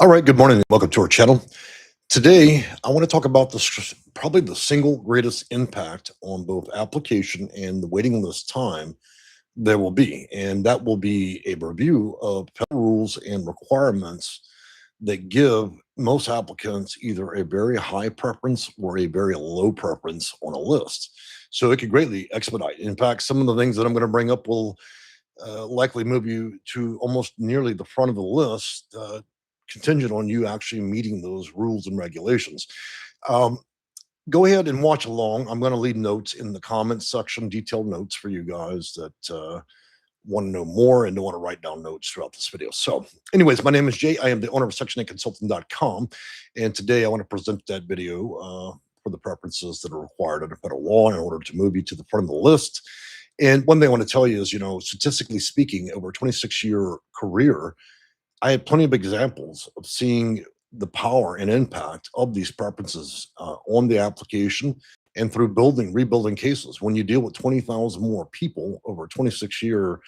All right, good morning and welcome to our channel. Today, I want to talk about probably the single greatest impact on both application and the waiting list time there will be. And that will be a review of federal rules and requirements that give most applicants either a very high preference or a very low preference on a list. So it could greatly expedite. In fact, some of the things that I'm going to bring up will likely move you to almost nearly the front of the list, contingent on you actually meeting those rules and regulations. Um, Go ahead and watch along. I'm going to leave notes in the comments section, detailed notes for you guys that want to know more and don't want to write down notes throughout this video. So, anyways, my name is Jay. I am the owner of Section8Consulting.com. And today I want to present that video for the preferences that are required under federal law in order to move you to the front of the list. And one thing I want to tell you is, statistically speaking, over a 26-year career, I had plenty of examples of seeing the power and impact of these preferences on the application and through rebuilding cases. When you deal with 20,000 more people over a 26-year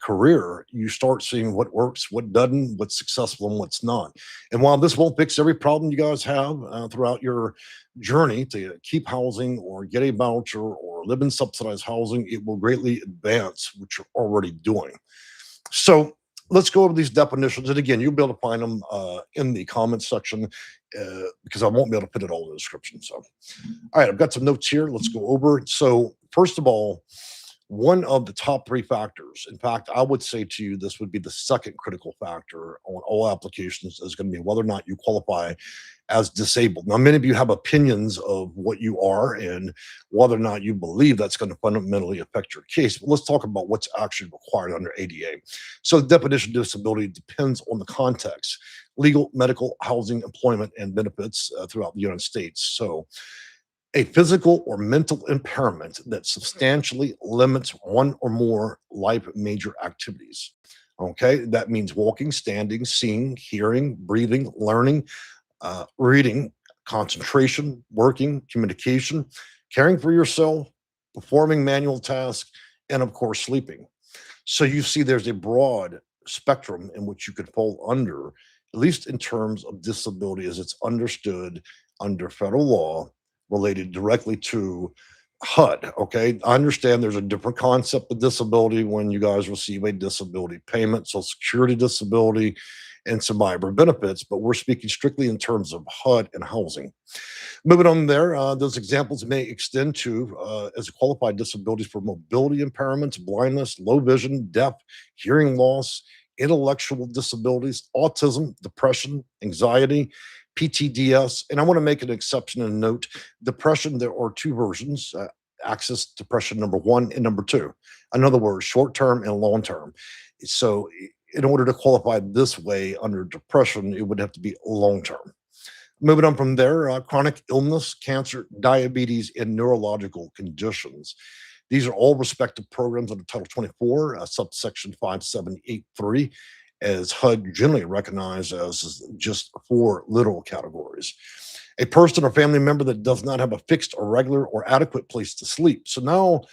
career, you start seeing what works, what doesn't, what's successful, and what's not. And while this won't fix every problem you guys have throughout your journey to keep housing or get a voucher or live in subsidized housing, it will greatly advance what you're already doing. So let's go over these definitions. And again, you'll be able to find them in the comments section because I won't be able to put it all in the description. So, all right, I've got some notes here. Let's go over it. So, first of all, one of the top three factors, in fact, I would say to you, this would be the second critical factor on all applications, is going to be whether or not you qualify as disabled. Now, many of you have opinions of what you are and whether or not you believe that's going to fundamentally affect your case. But let's talk about what's actually required under ADA. So the definition of disability depends on the context: legal, medical, housing, employment, and benefits throughout the United States. So a physical or mental impairment that substantially limits one or more life major activities. Okay, that means walking, standing, seeing, hearing, breathing, learning, reading, concentration, working, communication, caring for yourself, performing manual tasks, and of course, sleeping. So you see, there's a broad spectrum in which you could fall under, at least in terms of disability as it's understood under federal law related directly to HUD. Okay. I understand there's a different concept of disability when you guys receive a disability payment, Social Security disability, and survivor benefits, but we're speaking strictly in terms of HUD and housing. Moving on there, those examples may extend to as qualified disabilities for mobility impairments, blindness, low vision, deaf, hearing loss, intellectual disabilities, autism, depression, anxiety, PTDS. And I want to make an exception and note: depression, there are two versions. Axis depression number one and number two. In other words, short term and long term. So, in order to qualify this way under depression, it would have to be long term. Moving on from there, chronic illness, cancer, diabetes, and neurological conditions. These are all respective programs under Title 24, subsection 5783, as HUD generally recognized as just four little categories. A person or family member that does not have a fixed or regular or adequate place to sleep. So now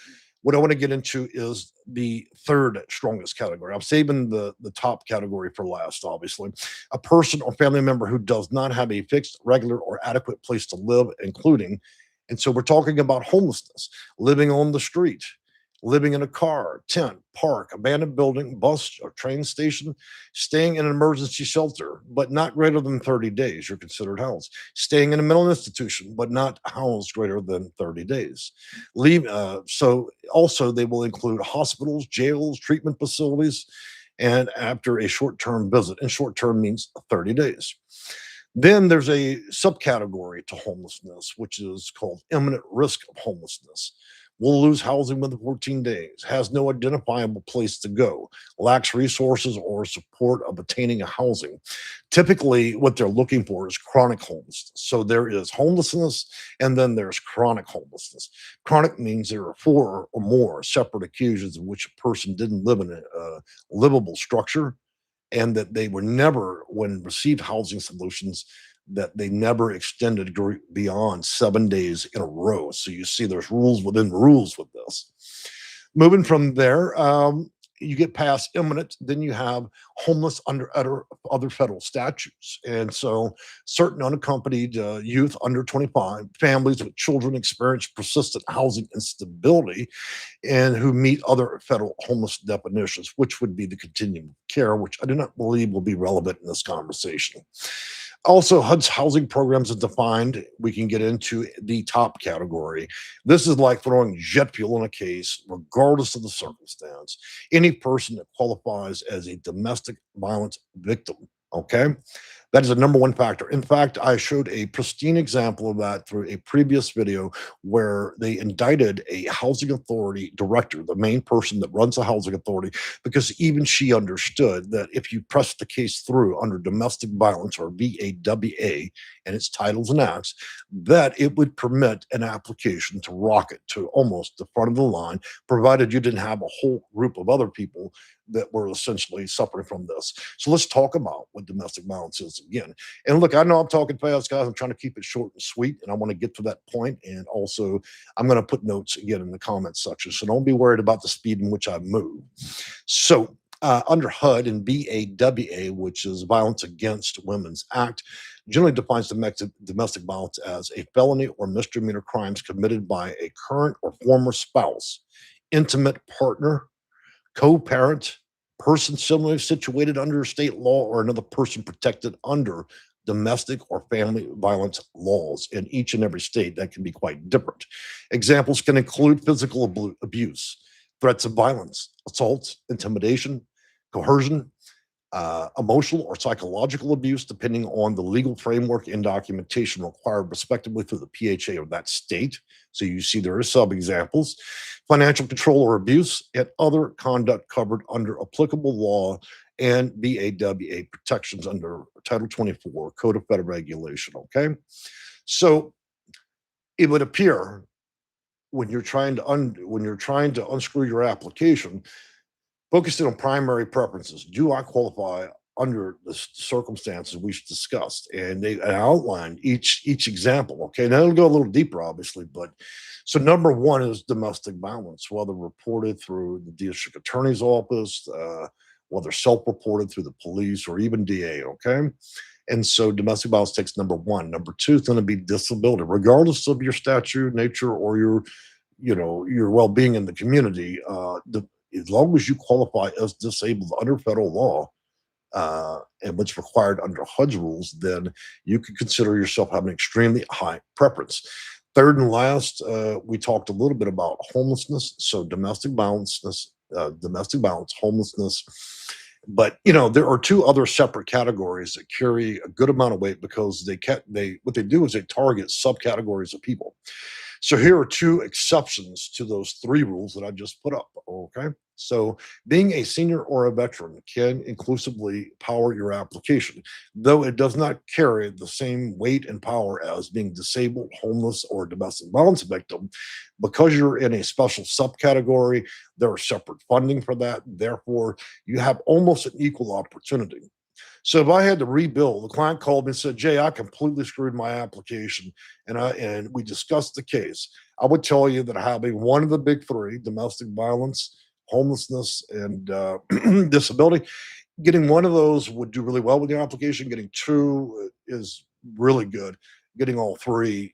what I want to get into is the third strongest category. I'm saving the top category for last, obviously. A person or family member who does not have a fixed, regular, or adequate place to live, including, and so we're talking about homelessness, living on the street, living in a car, tent, park, abandoned building, bus or train station, staying in an emergency shelter, but not greater than 30 days, you're considered housed. Staying in a mental institution, but not housed greater than 30 days. So also they will include hospitals, jails, treatment facilities, and after a short-term visit, and short-term means 30 days. Then there's a subcategory to homelessness, which is called imminent risk of homelessness. Will lose housing within 14 days, has no identifiable place to go, lacks resources or support of attaining a housing. Typically, what they're looking for is chronic homelessness. So there is homelessness, and then there's chronic homelessness. Chronic means there are four or more separate occasions in which a person didn't live in a livable structure, and that they were never, when received housing solutions, that they never extended beyond 7 days in a row. So you see there's rules within rules with this. Moving from there, you get past imminent, then you have homeless under other federal statutes. And so certain unaccompanied youth under 25, families with children experience persistent housing instability and who meet other federal homeless definitions, which would be the continuum of care, which I do not believe will be relevant in this conversation. Also, HUD's housing programs is defined. We can get into the top category. This is like throwing jet fuel in a case, regardless of the circumstance. Any person that qualifies as a domestic violence victim. Okay. That is the number one factor. In fact, I showed a pristine example of that through a previous video where they indicted a housing authority director, the main person that runs the housing authority, because even she understood that if you press the case through under domestic violence or VAWA and its titles and acts, that it would permit an application to rocket to almost the front of the line, provided you didn't have a whole group of other people that were essentially suffering from this. So let's talk about what domestic violence is again. And look, I know I'm talking fast, guys. I'm trying to keep it short and sweet, and I want to get to that point. And also, I'm going to put notes again in the comments section. So don't be worried about the speed in which I move. So, under HUD and BAWA, which is Violence Against Women's Act, generally defines domestic violence as a felony or misdemeanor crimes committed by a current or former spouse, intimate partner, co-parent, person similarly situated under state law, or another person protected under domestic or family violence laws. In each and every state, that can be quite different. Examples can include physical abuse, threats of violence, assaults, intimidation, coercion, emotional or psychological abuse, depending on the legal framework and documentation required, respectively, through the PHA of that state. So you see there are sub examples, financial control or abuse, and other conduct covered under applicable law and BAWA protections under Title 24 Code of Federal Regulation. Okay, so it would appear when you're trying to unscrew your application, focusing on primary preferences. Do I qualify under the circumstances we discussed? And they outlined each example. Okay, now it'll go a little deeper, obviously, but so number one is domestic violence, whether reported through the district attorney's office, whether self-reported through the police or even DA. Okay, and so domestic violence takes number one. Number two is going to be disability, regardless of your stature, nature, or your well-being in the community. As long as you qualify as disabled under federal law, and what's required under HUD's rules, then you can consider yourself having extremely high preference. Third and last, we talked a little bit about homelessness. So domestic violence, homelessness. But there are two other separate categories that carry a good amount of weight because what they do is they target subcategories of people. So here are two exceptions to those three rules that I just put up. Okay. So being a senior or a veteran can inclusively power your application, though it does not carry the same weight and power as being disabled, homeless, or domestic violence victim. Because you're in a special subcategory, there are separate funding for that. Therefore, you have almost an equal opportunity. So if I had to rebuild, the client called me and said, "Jay, I completely screwed my application," and we discussed the case. I would tell you that having one of the big three, domestic violence, homelessness, and disability, getting one of those would do really well with your application. Getting two is really good. Getting all three,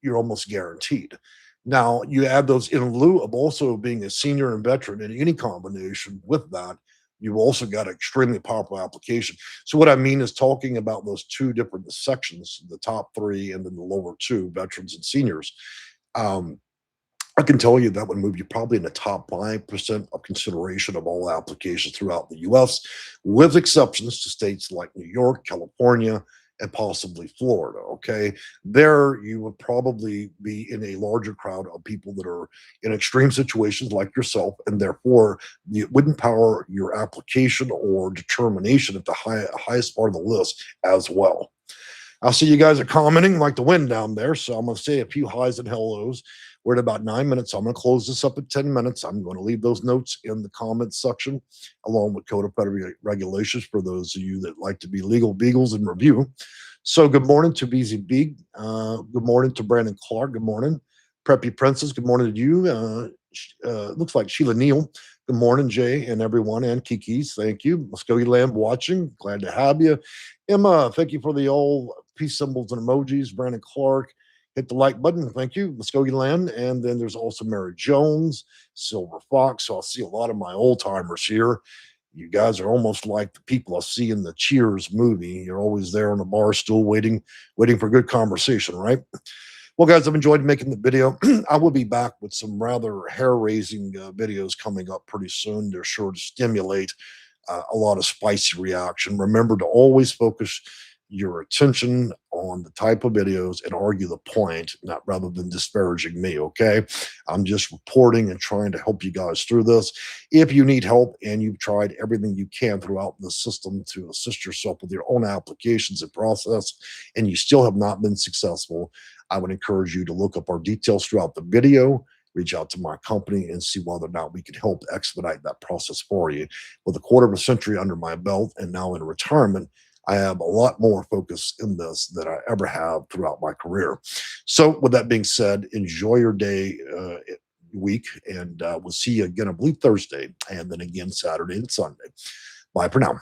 you're almost guaranteed. Now, you add those in lieu of also being a senior and veteran in any combination with that, you've also got an extremely powerful application. So what I mean is talking about those two different sections, the top three and then the lower two, veterans and seniors. Um, I can tell you that would move you probably in the top 5% of consideration of all applications throughout the US, with exceptions to states like New York, California, and possibly Florida. Okay. There, you would probably be in a larger crowd of people that are in extreme situations like yourself, and therefore it wouldn't power your application or determination at the highest part of the list as well. I see you guys are commenting like the wind down there. So I'm going to say a few highs and hellos. We're at about 9 minutes. I'm going to close this up at 10 minutes. I'm going to leave those notes in the comments section, along with Code of Federal Regulations for those of you that like to be legal beagles and review. So good morning to BZ Big. Good morning to Brandon Clark. Good morning. Preppy Princess. Good morning to you. Looks like Sheila Neal. Good morning, Jay, and everyone, and Kiki's. Thank you. Muskogee Lamb watching. Glad to have you. Emma, thank you for the old peace symbols and emojis. Brandon Clark, hit the like button. Thank you, Muskogee Land. And then there's also Mary Jones, Silver Fox. So I see a lot of my old timers here. You guys are almost like the people I see in the Cheers movie. You're always there on a bar stool waiting for good conversation, right? Well, guys, I've enjoyed making the video. I will be back with some rather hair-raising videos coming up pretty soon. They're sure to stimulate a lot of spicy reaction. Remember to always focus your attention on the type of videos and argue the point, not rather than disparaging me. Okay, I'm just reporting and trying to help you guys through this. If you need help and you've tried everything you can throughout the system to assist yourself with your own applications and process, and you still have not been successful, I would encourage you to look up our details throughout the video, reach out to my company, and see whether or not we can help expedite that process for you. With a quarter of a century under my belt and now in retirement, I have a lot more focus in this than I ever have throughout my career. So, with that being said, enjoy your day, week, and we'll see you again, I believe, Thursday, and then again Saturday and Sunday. Bye for now.